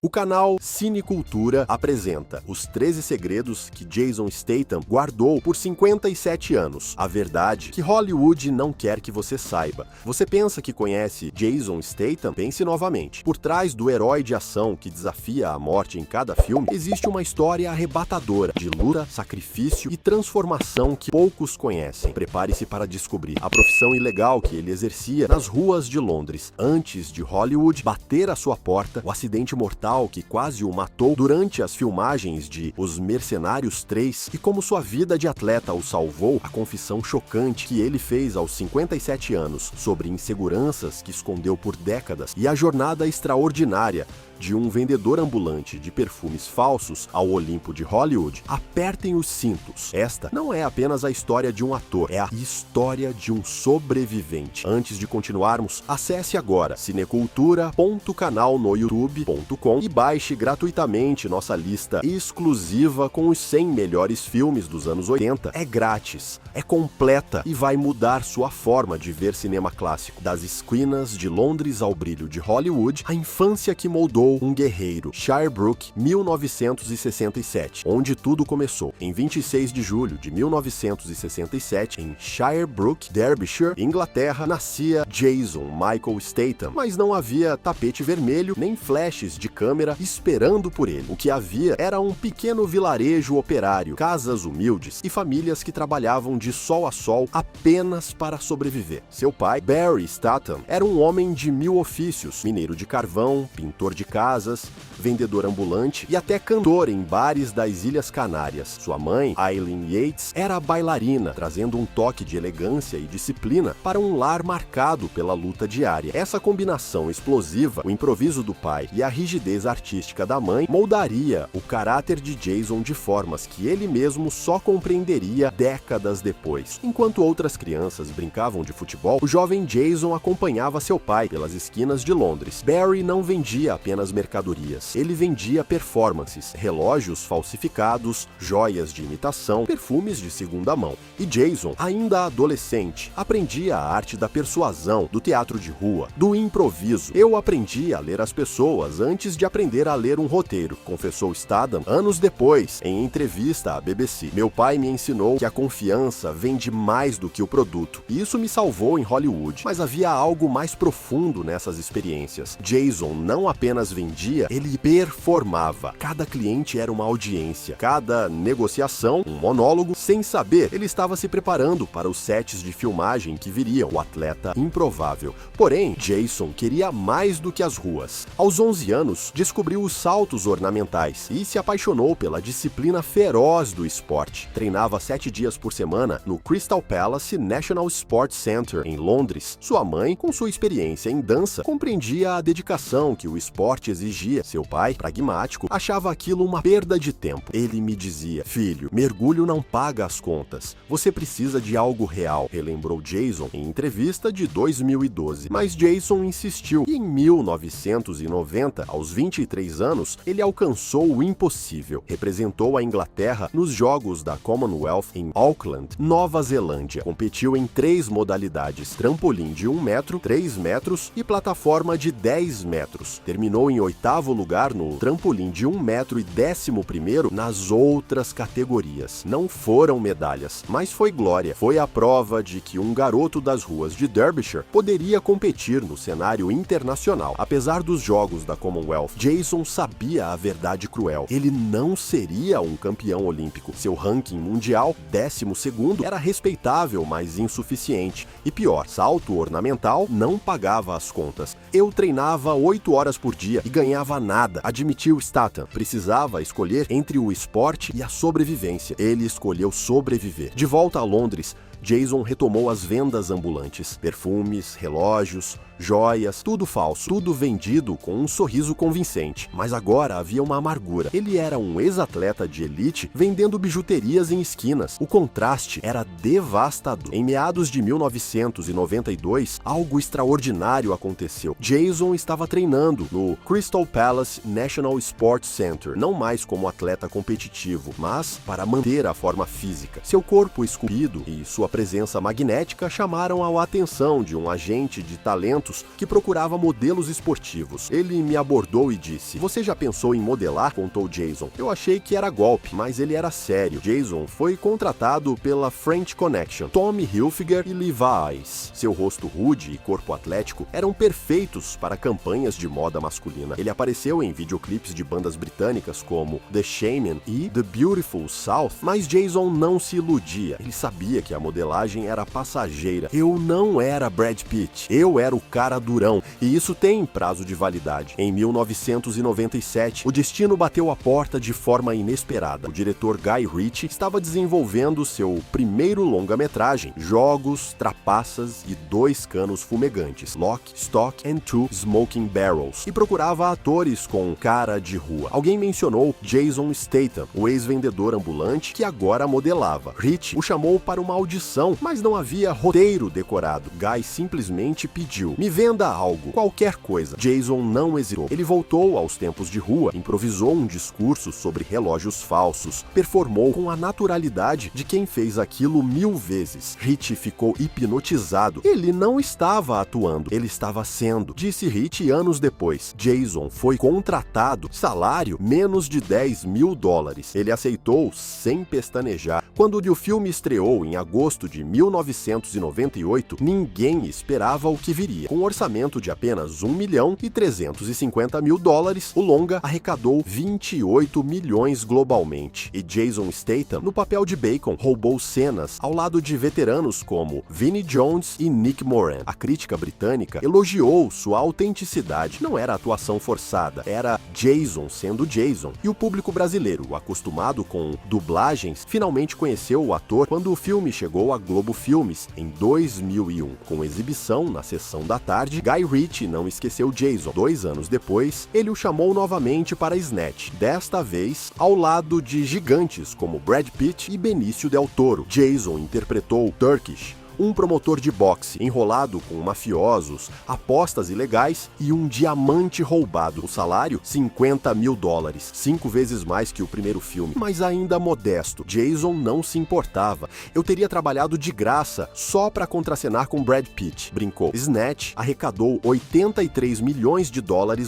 O canal Cinecultura apresenta os 13 segredos que Jason Statham guardou por 57 anos. A verdade que Hollywood não quer que você saiba. Você pensa que conhece Jason Statham? Pense novamente. Por trás do herói de ação que desafia a morte em cada filme, existe uma história arrebatadora de luta, sacrifício e transformação que poucos conhecem. Prepare-se para descobrir a profissão ilegal que ele exercia nas ruas de Londres. Antes de Hollywood bater à sua porta, o acidente mortal que quase o matou durante as filmagens de Os Mercenários 3 e como sua vida de atleta o salvou, a confissão chocante que ele fez aos 57 anos sobre inseguranças que escondeu por décadas e a jornada extraordinária de um vendedor ambulante de perfumes falsos ao Olimpo de Hollywood. Apertem os cintos. Esta não é apenas a história de um ator, é a história de um sobrevivente. Antes de continuarmos, acesse agora cinecultura.canal no youtube.com e baixe gratuitamente nossa lista exclusiva com os 100 melhores filmes dos anos 80. É grátis, é completa e vai mudar sua forma de ver cinema clássico. Das esquinas de Londres ao brilho de Hollywood, a infância que moldou um guerreiro, Shirebrook, 1967, onde tudo começou. Em 26 de julho de 1967, em Shirebrook, Derbyshire, Inglaterra, nascia Jason Michael Statham, mas não havia tapete vermelho nem flashes de câmera esperando por ele. O que havia era um pequeno vilarejo operário, casas humildes e famílias que trabalhavam de sol a sol apenas para sobreviver. Seu pai, Barry Statham, era um homem de 1000 ofícios, mineiro de carvão, pintor de casas, vendedor ambulante e até cantor em bares das Ilhas Canárias. Sua mãe, Eileen Yates, era bailarina, trazendo um toque de elegância e disciplina para um lar marcado pela luta diária. Essa combinação explosiva, o improviso do pai e a rigidez artística da mãe, moldaria o caráter de Jason de formas que ele mesmo só compreenderia décadas depois. Enquanto outras crianças brincavam de futebol, o jovem Jason acompanhava seu pai pelas esquinas de Londres. Barry não vendia apenas mercadorias. Ele vendia performances, relógios falsificados, joias de imitação, perfumes de segunda mão. E Jason, ainda adolescente, aprendia a arte da persuasão, do teatro de rua, do improviso. Eu aprendi a ler as pessoas antes de aprender a ler um roteiro, confessou Statham anos depois, em entrevista à BBC. Meu pai me ensinou que a confiança vende mais do que o produto. E isso me salvou em Hollywood. Mas havia algo mais profundo nessas experiências. Jason não apenas vendia, ele performava. Cada cliente era uma audiência, cada negociação um monólogo. Sem saber, ele estava se preparando para os sets de filmagem que viriam, o atleta improvável. Porém, Jason queria mais do que as ruas. Aos 11 anos, descobriu os saltos ornamentais e se apaixonou pela disciplina feroz do esporte. Treinava 7 dias por semana no Crystal Palace National Sports Centre, em Londres. Sua mãe, com sua experiência em dança, compreendia a dedicação que o esporte exigia. Seu pai, pragmático, achava aquilo uma perda de tempo. Ele me dizia: filho, mergulho não paga as contas. Você precisa de algo real, relembrou Jason em entrevista de 2012. Mas Jason insistiu e em 1990, aos 23 anos, ele alcançou o impossível. Representou a Inglaterra nos Jogos da Commonwealth em Auckland, Nova Zelândia. Competiu em 3 modalidades: trampolim de 1 metro, 3 metros e plataforma de 10 metros. Terminou em 8º lugar no trampolim de 1 metro e 11º nas outras categorias. Não foram medalhas, mas foi glória. Foi a prova de que um garoto das ruas de Derbyshire poderia competir no cenário internacional. Apesar dos Jogos da Commonwealth, Jason sabia a verdade cruel. Ele não seria um campeão olímpico. Seu ranking mundial, 12º, era respeitável, mas insuficiente. E pior, salto ornamental não pagava as contas. Eu treinava 8 horas por dia e ganhava nada, admitiu Statham. Precisava escolher entre o esporte e a sobrevivência. Ele escolheu sobreviver. De volta a Londres, Jason retomou as vendas ambulantes. Perfumes, relógios, joias, tudo falso, tudo vendido com um sorriso convincente. Mas agora havia uma amargura. Ele era um ex-atleta de elite vendendo bijuterias em esquinas. O contraste era devastador. Em meados de 1992, algo extraordinário aconteceu. Jason estava treinando no Crystal Palace National Sports Centre, não mais como atleta competitivo, mas para manter a forma física. Seu corpo esculpido e sua presença magnética chamaram a atenção de um agente de talento eventos que procurava modelos esportivos. Ele me abordou e disse: "Você já pensou em modelar?", contou Jason. Eu achei que era golpe, mas ele era sério. Jason foi contratado pela French Connection, Tommy Hilfiger e Levi's. Seu rosto rude e corpo atlético eram perfeitos para campanhas de moda masculina. Ele apareceu em videoclipes de bandas britânicas como The Shaman e The Beautiful South, mas Jason não se iludia. Ele sabia que a modelagem era passageira. Eu não era Brad Pitt, eu era o cara durão, e isso tem prazo de validade. Em 1997, o destino bateu a porta de forma inesperada. O diretor Guy Ritchie estava desenvolvendo seu primeiro longa-metragem, Jogos, Trapaças e Dois Canos Fumegantes, Lock, Stock and Two Smoking Barrels, e procurava atores com cara de rua. Alguém mencionou Jason Statham, o ex-vendedor ambulante que agora modelava. Ritchie o chamou para uma audição, mas não havia roteiro decorado. Guy simplesmente pediu: "Me venda algo, qualquer coisa." Jason não hesitou. Ele voltou aos tempos de rua, improvisou um discurso sobre relógios falsos, performou com a naturalidade de quem fez aquilo 1000 vezes. Ritchie ficou hipnotizado. Ele não estava atuando, ele estava sendo, disse Ritchie anos depois. Jason foi contratado, salário menos de $10.000. Ele aceitou sem pestanejar. Quando o filme estreou em agosto de 1998, ninguém esperava o que viria. Com um orçamento de apenas $1.350.000, o longa arrecadou 28 milhões globalmente. E Jason Statham, no papel de Bacon, roubou cenas ao lado de veteranos como Vinnie Jones e Nick Moran. A crítica britânica elogiou sua autenticidade. Não era atuação forçada, era Jason sendo Jason. E o público brasileiro, acostumado com dublagens, finalmente conheceu o ator quando o filme chegou à Globo Filmes em 2001. Com exibição na sessão da tarde, Guy Ritchie não esqueceu Jason. 2 anos depois, ele o chamou novamente para Snatch, desta vez ao lado de gigantes como Brad Pitt e Benício Del Toro. Jason interpretou Turkish, um promotor de boxe enrolado com mafiosos, apostas ilegais e um diamante roubado. O salário, $50.000, 5 vezes mais que o primeiro filme, mas ainda modesto. Jason não se importava. "Eu teria trabalhado de graça só para contracenar com Brad Pitt", brincou. Snatch arrecadou $83 milhões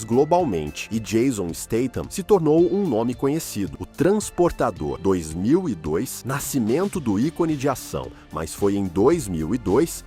globalmente e Jason Statham se tornou um nome conhecido. O Transportador, 2002, nascimento do ícone de ação, mas foi em 2002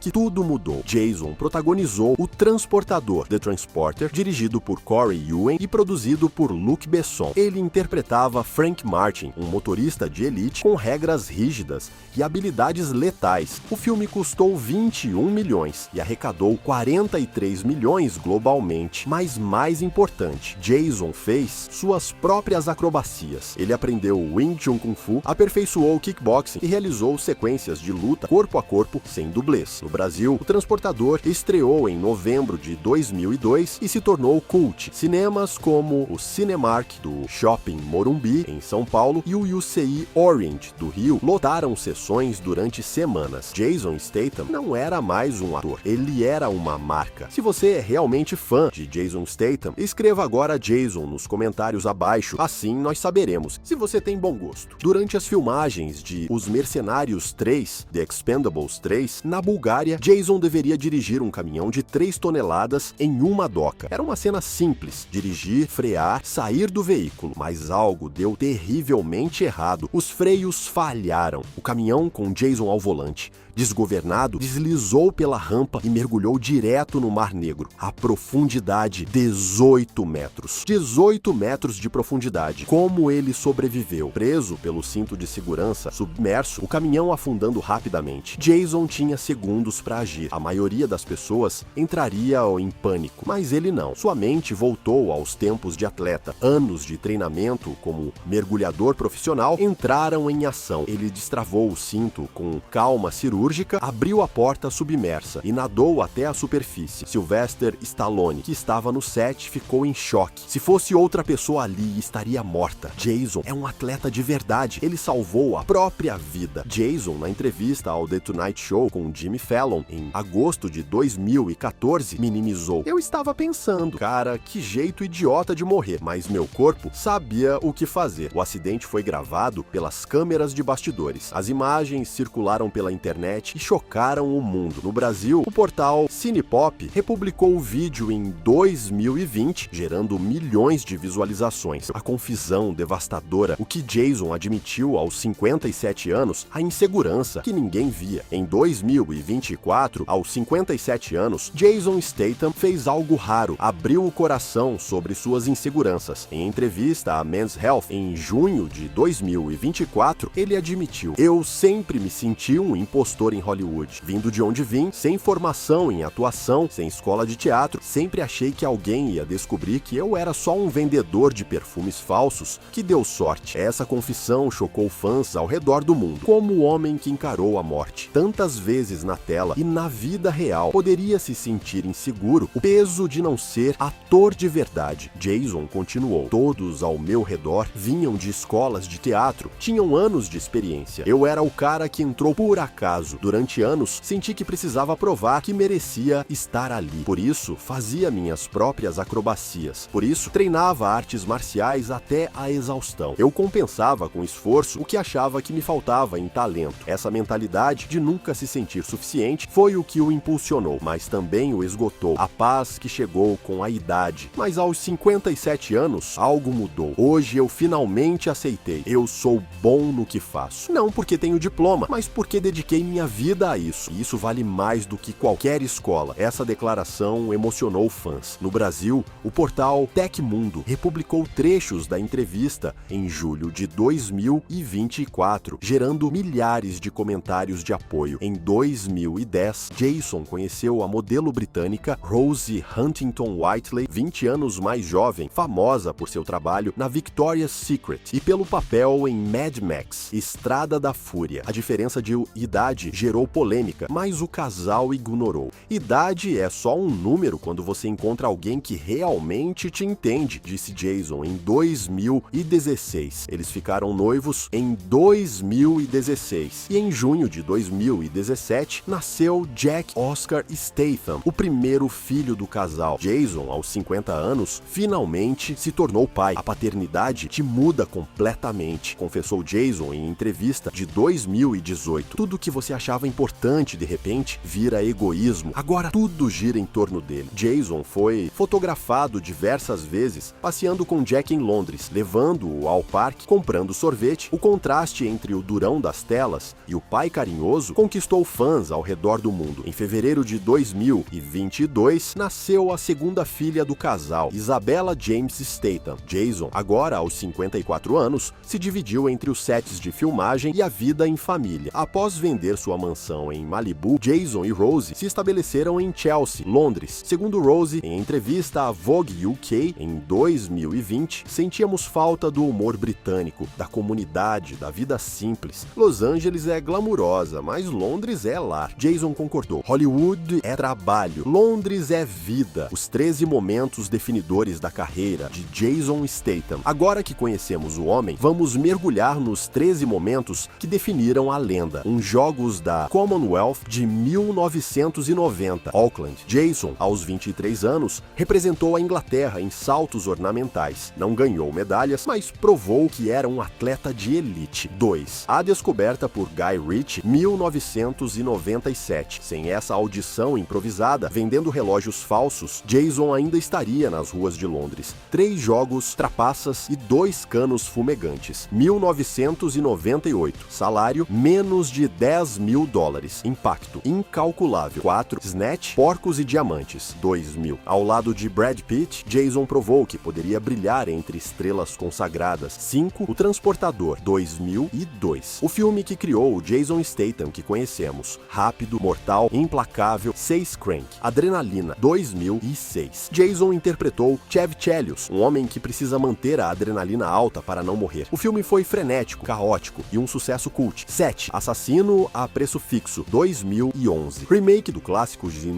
que tudo mudou. Jason protagonizou O Transportador, The Transporter, dirigido por Corey Yuen e produzido por Luc Besson. Ele interpretava Frank Martin, um motorista de elite com regras rígidas e habilidades letais. O filme custou 21 milhões e arrecadou 43 milhões globalmente. Mas mais importante, Jason fez suas próprias acrobacias. Ele aprendeu Wing Chun Kung Fu, aperfeiçoou o kickboxing e realizou sequências de luta corpo a corpo sem dublês. No Brasil, O Transportador estreou em novembro de 2002 e se tornou cult. Cinemas como o Cinemark do Shopping Morumbi, em São Paulo, e o UCI Orient do Rio lotaram sessões durante semanas. Jason Statham não era mais um ator, ele era uma marca. Se você é realmente fã de Jason Statham, escreva agora Jason nos comentários abaixo, assim nós saberemos se você tem bom gosto. Durante as filmagens de Os Mercenários 3, The Expendables 3, na Bulgária, Jason deveria dirigir um caminhão de 3 toneladas em uma doca. Era uma cena simples: dirigir, frear, sair do veículo. Mas algo deu terrivelmente errado. Os freios falharam. O caminhão, com Jason ao volante, desgovernado, deslizou pela rampa e mergulhou direto no Mar Negro. A profundidade, 18 metros. 18 metros de profundidade. Como ele sobreviveu? Preso pelo cinto de segurança, submerso, o caminhão afundando rapidamente. Jason tinha segundos para agir. A maioria das pessoas entraria em pânico, mas ele não. Sua mente voltou aos tempos de atleta. Anos de treinamento como mergulhador profissional entraram em ação. Ele destravou o cinto com calma cirúrgica, abriu a porta submersa e nadou até a superfície. Sylvester Stallone, que estava no set, ficou em choque. Se fosse outra pessoa ali, estaria morta. Jason é um atleta de verdade. Ele salvou a própria vida. Jason, na entrevista ao The Tonight Show, show com Jimmy Fallon em agosto de 2014, minimizou: "Eu estava pensando, cara, que jeito idiota de morrer, mas meu corpo sabia o que fazer." O acidente foi gravado pelas câmeras de bastidores. As imagens circularam pela internet e chocaram o mundo. No Brasil, o portal Cinepop republicou o vídeo em 2020, gerando milhões de visualizações. A confusão devastadora, o que Jason admitiu aos 57 anos, a insegurança que ninguém via. Em 2024, aos 57 anos, Jason Statham fez algo raro, abriu o coração sobre suas inseguranças. Em entrevista à Men's Health, em junho de 2024, ele admitiu: "Eu sempre me senti um impostor em Hollywood. Vindo de onde vim, sem formação em atuação, sem escola de teatro, sempre achei que alguém ia descobrir que eu era só um vendedor de perfumes falsos que deu sorte." Essa confissão chocou fãs ao redor do mundo. Como o homem que encarou a morte tantas vezes na tela e na vida real poderia se sentir inseguro, o peso de não ser ator de verdade. Jason continuou: "Todos ao meu redor vinham de escolas de teatro, tinham anos de experiência. Eu era o cara que entrou por acaso. Durante anos, senti que precisava provar que merecia estar ali. Por isso, fazia minhas próprias acrobacias. Por isso, treinava artes marciais até a exaustão. Eu compensava com esforço o que achava que me faltava em talento." Essa mentalidade de nunca se sentir suficiente foi o que o impulsionou, mas também o esgotou. A paz que chegou com a idade. Mas aos 57 anos, algo mudou. "Hoje eu finalmente aceitei. Eu sou bom no que faço. Não porque tenho diploma, mas porque dediquei minha vida a isso. E isso vale mais do que qualquer escola." Essa declaração emocionou fãs. No Brasil, o portal Tecmundo republicou trechos da entrevista em julho de 2024, gerando milhares de comentários de apoio. Em 2010, Jason conheceu a modelo britânica Rosie Huntington-Whiteley, 20 anos mais jovem, famosa por seu trabalho na Victoria's Secret e pelo papel em Mad Max, Estrada da Fúria. A diferença de idade gerou polêmica, mas o casal ignorou. "Idade é só um número quando você encontra alguém que realmente te entende", disse Jason em 2016. Eles ficaram noivos em 2016 e em junho de 2017 nasceu Jack Oscar Statham, o primeiro filho do casal. Jason, aos 50 anos, finalmente se tornou pai. "A paternidade te muda completamente", confessou Jason em entrevista de 2018. "Tudo que você achava importante, de repente, vira egoísmo. Agora tudo gira em torno dele." Jason foi fotografado diversas vezes passeando com Jack em Londres, levando-o ao parque, comprando sorvete. O contraste entre o durão das telas e o pai carinhoso conquistou fãs ao redor do mundo. Em fevereiro de 2022, nasceu a segunda filha do casal, Isabella James Statham. Jason, agora aos 54 anos, se dividiu entre os sets de filmagem e a vida em família. Após vender sua mansão em Malibu, Jason e Rosie se estabeleceram em Chelsea, Londres. Segundo Rosie, em entrevista à Vogue UK em 2020, "Sentíamos falta do humor britânico, da comunidade, da vida simples. Los Angeles é glamurosa, mas Londres é lar." Jason concordou: "Hollywood é trabalho, Londres é vida." Os 13 momentos definidores da carreira de Jason Statham. Agora que conhecemos o homem, vamos mergulhar nos 13 momentos que definiram a lenda. Jogos da Commonwealth de 1990, Auckland. Jason, aos 23 anos, representou a Inglaterra em saltos ornamentais. Não ganhou medalhas, mas provou que era um atleta de elite. 2. A descoberta por Guy Ritchie, 1997. Sem essa audição improvisada, vendendo relógios falsos, Jason ainda estaria nas ruas de Londres. 3 jogos, trapaças e 2 canos fumegantes. 1998. Salário, menos de $10.000. Impacto, incalculável. 4. Snatch, porcos e diamantes. 2000. Ao lado de Brad Pitt, Jason provou que poderia brilhar entre estrelas consagradas. 5. O Transportador, 2002. O filme que criou o Jason Statham que conhecemos. Rápido, mortal, implacável. 6. Crank, Adrenalina, 2006. Jason interpretou Chev Chelios, um homem que precisa manter a adrenalina alta para não morrer. O filme foi frenético, caótico e um sucesso cult. 7. Assassino a Preço Fixo, 2011. Remake do clássico de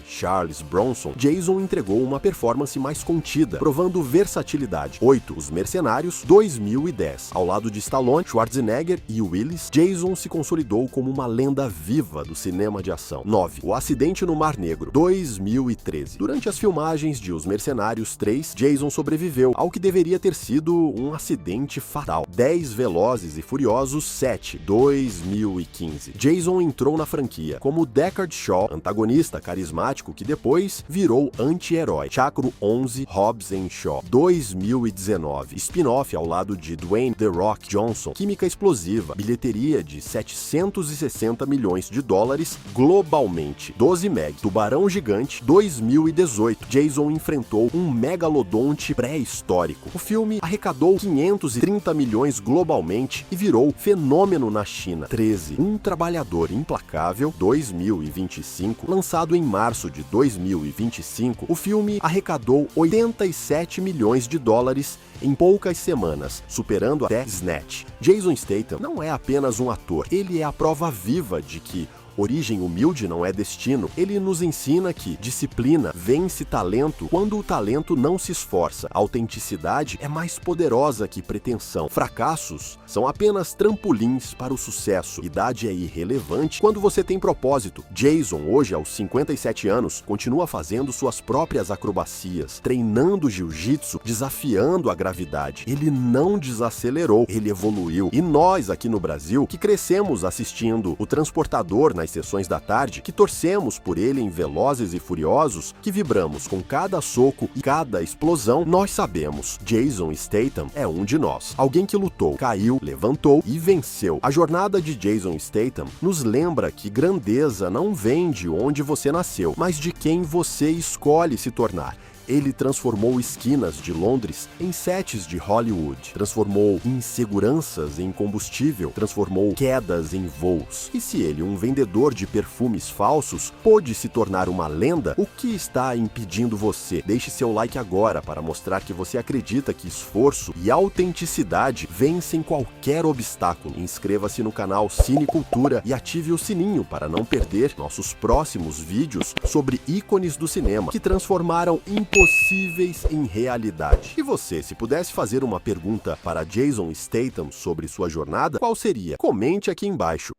Charles Bronson, Jason entregou uma performance mais contida, provando versatilidade. 8. Os Mercenários, 2010. Ao lado de Stallone, Schwarzenegger e Willis, Jason se consolidou como uma lenda viva do cinema de ação. 9. O acidente no Mar Negro, 2013. Durante as filmagens de Os Mercenários 3, Jason sobreviveu ao que deveria ter sido um acidente fatal. 10. Velozes e Furiosos 7, 2015. Jason entrou na franquia como Deckard Shaw, antagonista carismático que depois virou anti-herói. Chacro 11, Hobbs and Shaw, 2019. Spin-off ao lado de Dwayne The Rock Johnson. Química explosiva, bilheteria de 760 milhões de dólares globalmente. 12 Meg, Tubarão Gigante, 2018. Jason enfrentou um megalodonte pré-histórico. O filme arrecadou 530 milhões globalmente e virou fenômeno na China. 13. Um Trabalhador Implacável, 2025. Lançado em março de 2025, o filme arrecadou 87 milhões de dólares em poucas semanas, superando até Snatch. Jason Statham não é apenas um ator, ele é a prova viva de que origem humilde não é destino. Ele nos ensina que disciplina vence talento quando o talento não se esforça. A autenticidade é mais poderosa que pretensão. Fracassos são apenas trampolins para o sucesso. Idade é irrelevante quando você tem propósito. Jason, hoje aos 57 anos, continua fazendo suas próprias acrobacias, treinando jiu-jitsu, desafiando a gravidade. Ele não desacelerou, ele evoluiu. E nós aqui no Brasil, que crescemos assistindo O Transportador nas sessões da tarde, que torcemos por ele em Velozes e Furiosos, que vibramos com cada soco e cada explosão, nós sabemos, Jason Statham é um de nós. Alguém que lutou, caiu, levantou e venceu. A jornada de Jason Statham nos lembra que grandeza não vem de onde você nasceu, mas de quem você escolhe se tornar. Ele transformou esquinas de Londres em sets de Hollywood, transformou inseguranças em combustível, transformou quedas em voos. E se ele, um vendedor de perfumes falsos, pôde se tornar uma lenda, o que está impedindo você? Deixe seu like agora para mostrar que você acredita que esforço e autenticidade vencem qualquer obstáculo. Inscreva-se no canal Cinecultura e ative o sininho para não perder nossos próximos vídeos sobre ícones do cinema que transformaram impossíveis em realidade. E você, se pudesse fazer uma pergunta para Jason Statham sobre sua jornada, qual seria? Comente aqui embaixo.